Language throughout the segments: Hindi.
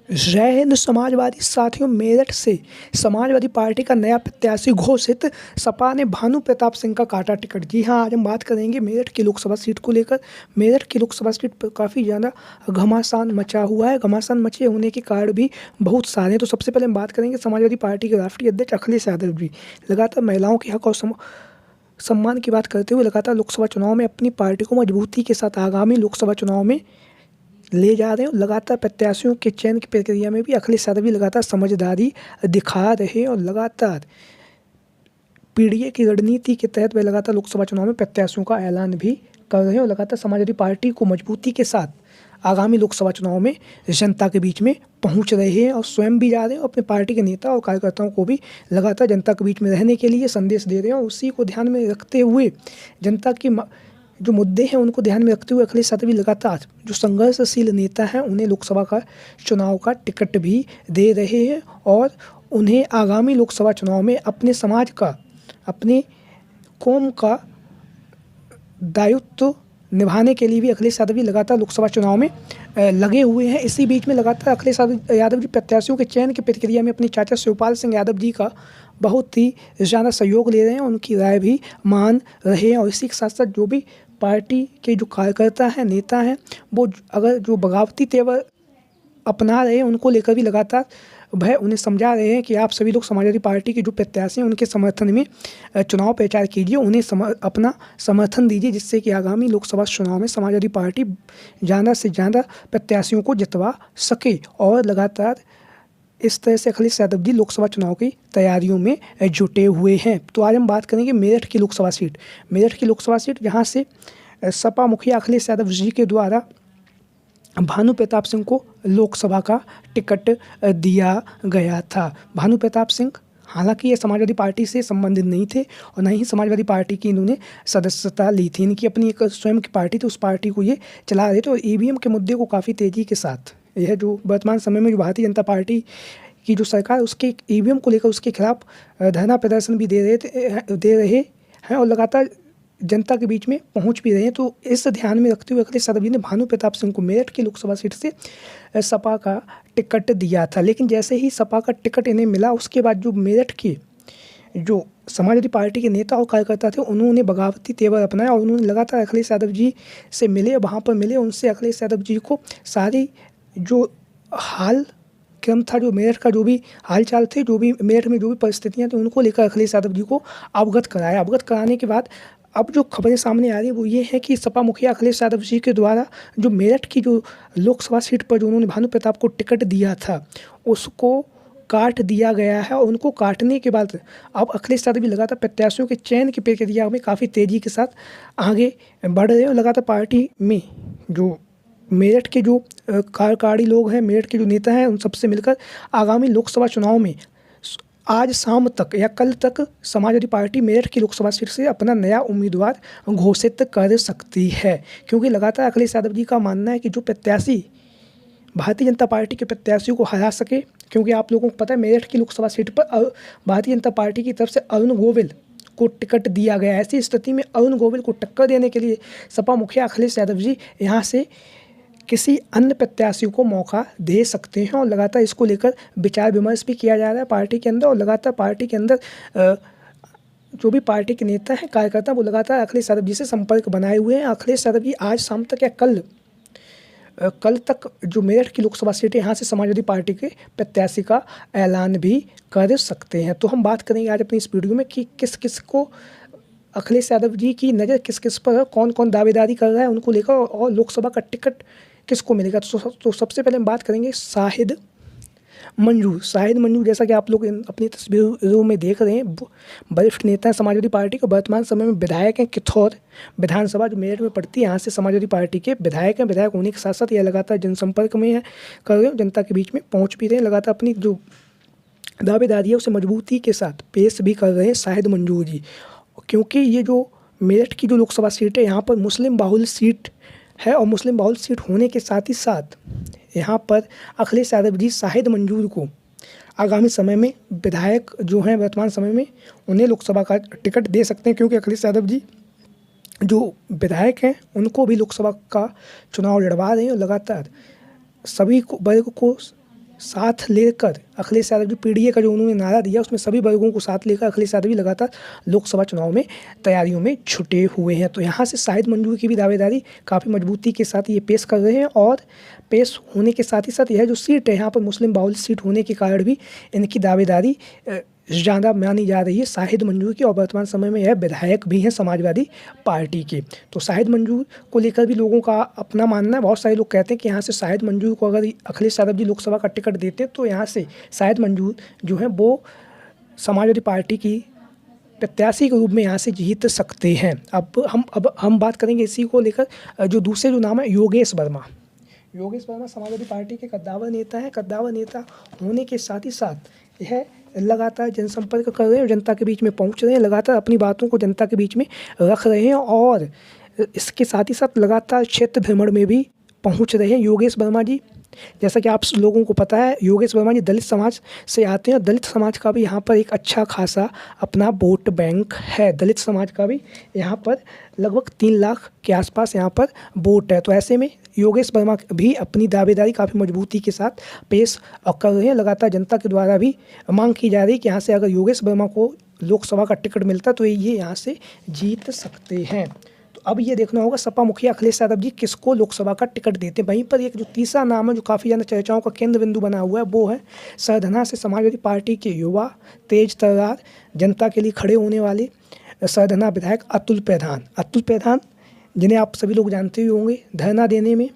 जय हिंद समाजवादी साथियों, मेरठ से समाजवादी पार्टी का नया प्रत्याशी घोषित। सपा ने भानु प्रताप सिंह का काटा टिकट। जी हाँ, आज हम बात करेंगे मेरठ की लोकसभा सीट को लेकर। मेरठ की लोकसभा सीट पर काफ़ी ज़्यादा घमासान मचा हुआ है। घमासान मचे होने के कारण भी बहुत सारे हैं। तो सबसे पहले हम बात करेंगे समाजवादी पार्टी के राष्ट्रीय अध्यक्ष अखिलेश यादव जी। लगातार महिलाओं के हक और सम्मान की बात करते हुए लगातार लोकसभा चुनाव में अपनी पार्टी को मजबूती के साथ आगामी लोकसभा चुनाव में ले जा रहे हैं। लगातार प्रत्याशियों के चयन की प्रक्रिया में भी अखिलेश यादव भी लगातार समझदारी दिखा रहे हैं और लगातार पीडीए की रणनीति के तहत वे लगातार लोकसभा चुनाव में प्रत्याशियों का ऐलान भी कर रहे हैं और लगातार समाजवादी पार्टी को मजबूती के साथ आगामी लोकसभा चुनाव में जनता के बीच में पहुंच रहे हैं और स्वयं भी जा रहे हैं। अपने पार्टी के नेता और कार्यकर्ताओं को भी लगातार जनता के बीच में रहने के लिए संदेश दे रहे हैं और उसी को ध्यान में रखते हुए जनता की जो मुद्दे हैं उनको ध्यान में रखते हुए अखिलेश यादव भी लगातार जो संघर्षशील नेता हैं उन्हें लोकसभा का चुनाव का टिकट भी दे रहे हैं और उन्हें आगामी लोकसभा चुनाव में अपने समाज का, अपने कौम का दायित्व निभाने के लिए भी अखिलेश यादव जी लगातार लोकसभा चुनाव में लगे हुए हैं। इसी बीच में लगातार अखिलेश यादव जी प्रत्याशियों के चयन की प्रक्रिया में अपने चाचा शिवपाल सिंह यादव जी का बहुत ही ज़्यादा सहयोग ले रहे हैं, उनकी राय भी मान रहे हैं और इसी के साथ साथ जो भी पार्टी के जो कार्यकर्ता हैं, नेता हैं, वो अगर जो बगावती तेवर अपना रहे हैं उनको लेकर भी लगातार वह उन्हें समझा रहे हैं कि आप सभी लोग समाजवादी पार्टी के जो प्रत्याशी हैं उनके समर्थन में चुनाव प्रचार कीजिए, उन्हें अपना समर्थन दीजिए, जिससे कि आगामी लोकसभा चुनाव में समाजवादी पार्टी ज़्यादा से ज़्यादा प्रत्याशियों को जितवा सके। और लगातार इस तरह से अखिलेश यादव जी लोकसभा चुनाव की तैयारियों में जुटे हुए हैं। तो आज हम बात करेंगे मेरठ की लोकसभा सीट। मेरठ की लोकसभा सीट जहाँ से सपा मुखिया अखिलेश यादव जी के द्वारा भानु प्रताप सिंह को लोकसभा का टिकट दिया गया था। भानु प्रताप सिंह हालांकि ये समाजवादी पार्टी से संबंधित नहीं थे और न ही समाजवादी पार्टी की इन्होंने सदस्यता ली थी। इनकी अपनी एक स्वयं की पार्टी थी, उस पार्टी को ये चला रहे थे और ईवीएम के मुद्दे को काफ़ी तेज़ी के साथ यह जो वर्तमान समय में जो भारतीय जनता पार्टी की जो सरकार उसके ईवीएम को लेकर उसके खिलाफ धरना प्रदर्शन भी दे रहे हैं और लगातार जनता के बीच में पहुंच भी रहे हैं। तो इस ध्यान में रखते हुए अखिलेश यादव जी ने भानु प्रताप सिंह को मेरठ की लोकसभा सीट से सपा का टिकट दिया था। लेकिन जैसे ही सपा का टिकट इन्हें मिला उसके बाद जो मेरठ के जो समाजवादी पार्टी के नेता और कार्यकर्ता थे उन्होंने बगावती तेवर अपनाया और उन्होंने लगातार अखिलेश यादव जी से मिले, वहाँ पर मिले, उनसे अखिलेश यादव जी को सारी जो हाल क्रम था, जो मेरठ का जो भी हालचाल थे, जो भी मेरठ में जो भी परिस्थितियाँ थी उनको लेकर अखिलेश यादव जी को अवगत कराया। अवगत कराने के बाद अब जो खबरें सामने आ रही है वो ये है कि सपा मुखिया अखिलेश यादव जी के द्वारा जो मेरठ की जो लोकसभा सीट पर जो उन्होंने भानु प्रताप को टिकट दिया था उसको काट दिया गया है और उनको काटने के बाद अब अखिलेश यादव भी लगातार प्रत्याशियों के चयन की प्रक्रिया में काफ़ी तेज़ी के साथ आगे बढ़ रहे हैं और लगातार पार्टी में जो मेरठ के जो कार्यकारी लोग हैं, मेरठ के जो नेता हैं, उन सबसे मिलकर आगामी लोकसभा चुनाव में आज शाम तक या कल तक समाजवादी पार्टी मेरठ की लोकसभा सीट से अपना नया उम्मीदवार घोषित कर सकती है। क्योंकि लगातार अखिलेश यादव जी का मानना है कि जो प्रत्याशी भारतीय जनता पार्टी के प्रत्याशियों को हरा सके, क्योंकि आप लोगों को पता है मेरठ की लोकसभा सीट पर भारतीय जनता पार्टी की तरफ से अरुण गोविल को टिकट दिया गया है। ऐसी स्थिति में अरुण गोविल को टक्कर देने के लिए सपा मुखिया अखिलेश यादव जी यहाँ से किसी अन्य प्रत्याशी को मौका दे सकते हैं और लगातार इसको लेकर विचार विमर्श भी किया जा रहा है पार्टी के अंदर। और लगातार पार्टी के अंदर जो भी पार्टी के नेता हैं, कार्यकर्ता, वो लगातार अखिलेश यादव जी से संपर्क बनाए हुए हैं। अखिलेश यादव जी आज शाम तक या कल तक जो मेरठ की लोकसभा सीट है यहाँ से समाजवादी पार्टी के प्रत्याशी का ऐलान भी कर सकते हैं। तो हम बात करेंगे आज अपनी इस वीडियो में कि किस किस को अखिलेश यादव जी की नज़र किस किस पर, कौन कौन दावेदारी कर रहा है उनको लेकर और लोकसभा का टिकट किसको मिलेगा। तो सबसे पहले हम बात करेंगे शाहिद मंजूर। जैसा कि आप लोग अपनी तस्वीरों में देख रहे हैं, वरिष्ठ नेता हैं समाजवादी पार्टी के, वर्तमान समय में विधायक हैं। किथौर विधानसभा जो मेरठ में पड़ती है यहाँ से समाजवादी पार्टी के विधायक हैं। विधायक होने के साथ साथ यह लगातार जनसंपर्क में कर रहे हैं, जनता के बीच में पहुँच भी रहे हैं, लगातार अपनी जो दावेदारी है उसे मजबूती के साथ पेश भी कर रहे हैं शाहिद मंजूर जी। क्योंकि ये जो मेरठ की जो लोकसभा सीट है यहाँ पर मुस्लिम बाहुल सीट है और मुस्लिम बाहुल सीट होने के साथ ही साथ यहाँ पर अखिलेश यादव जी शाहिद मंजूर को आगामी समय में विधायक जो हैं वर्तमान समय में उन्हें लोकसभा का टिकट दे सकते हैं। क्योंकि अखिलेश यादव जी जो विधायक हैं उनको भी लोकसभा का चुनाव लड़वा रहे हैं और लगातार सभी वर्ग को साथ लेकर अखिलेश यादव जी पीडीए का जो उन्होंने नारा दिया उसमें सभी वर्गों को साथ लेकर अखिलेश यादव जी लगातार लोकसभा चुनाव में तैयारियों में छुटे हुए हैं। तो यहाँ से शाहिद मंजूर की भी दावेदारी काफ़ी मजबूती के साथ ये पेश कर रहे हैं और पेश होने के साथ ही साथ यह जो सीट है यहाँ पर मुस्लिम बाहुल सीट होने के कारण भी इनकी दावेदारी ज़्यादा मानी जा रही है शाहिद मंजूर की और वर्तमान समय में यह विधायक भी हैं समाजवादी पार्टी के। तो शाहिद मंजूर को लेकर भी लोगों का अपना मानना है। बहुत सारे लोग कहते हैं कि यहाँ से शाहिद मंजूर को अगर अखिलेश यादव जी लोकसभा का टिकट देते तो यहाँ से शाहिद मंजूर जो है वो समाजवादी पार्टी की प्रत्याशी के रूप में यहाँ से जीत सकते हैं। अब हम बात करेंगे इसी को लेकर जो दूसरे जो नाम है योगेश वर्मा। योगेश वर्मा समाजवादी पार्टी के कद्दावर नेता हैं। कद्दावर नेता होने के साथ ही साथ यह लगातार जनसंपर्क कर रहे हैं, जनता के बीच में पहुंच रहे हैं, लगातार अपनी बातों को जनता के बीच में रख रहे हैं और इसके साथ ही साथ लगातार क्षेत्र भ्रमण में भी पहुंच रहे हैं योगेश वर्मा जी। जैसा कि आप लोगों को पता है योगेश वर्मा जी दलित समाज से आते हैं। दलित समाज का भी यहाँ पर एक अच्छा खासा अपना वोट बैंक है। दलित समाज का भी यहाँ पर लगभग 3 लाख के आसपास यहाँ पर वोट है। तो ऐसे में योगेश वर्मा भी अपनी दावेदारी काफ़ी मजबूती के साथ पेश कर रहे हैं। लगातार जनता के द्वारा भी मांग की जा रही है कि यहाँ से अगर योगेश वर्मा को लोकसभा का टिकट मिलता तो ये यहाँ से जीत सकते हैं। तो अब ये देखना होगा सपा मुखिया अखिलेश यादव जी किसको लोकसभा का टिकट देते हैं। वहीं पर एक जो तीसरा नाम है जो काफ़ी ज़्यादा चर्चाओं का केंद्र बिंदु बना हुआ है वो है सरधना से समाजवादी पार्टी के युवा तेज तर्रार जनता के लिए खड़े होने वाले सरधना विधायक अतुल प्रधान जिन्हें आप सभी लोग जानते ही होंगे। धरना देने में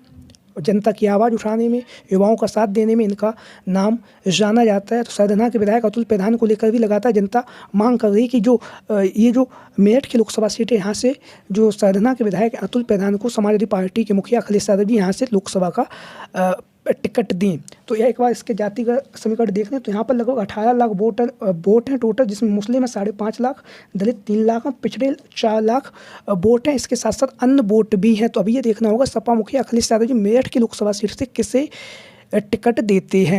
और जनता की आवाज़ उठाने में युवाओं का साथ देने में इनका नाम जाना जाता है। तो सरधना के विधायक अतुल प्रधान को लेकर भी लगातार जनता मांग कर रही है कि ये जो मेरठ की लोकसभा सीट है यहाँ से जो सरधना के विधायक अतुल प्रधान को समाजवादी पार्टी के मुखिया अखिलेश यादव जी यहाँ से लोकसभा का टिकट दें। तो यह एक बार इसके जातिगत समीकरण देख लें तो यहाँ पर लगभग 18 लाख वोट हैं टोटल, जिसमें मुस्लिम है 5.5 लाख, दलित 3 लाख हैं, पिछड़े 4 लाख वोट हैं। इसके साथ साथ अन्य वोट भी हैं। तो अभी ये देखना होगा सपा मुखिया अखिलेश यादव जी मेरठ की लोकसभा सीट से किसे टिकट देते हैं।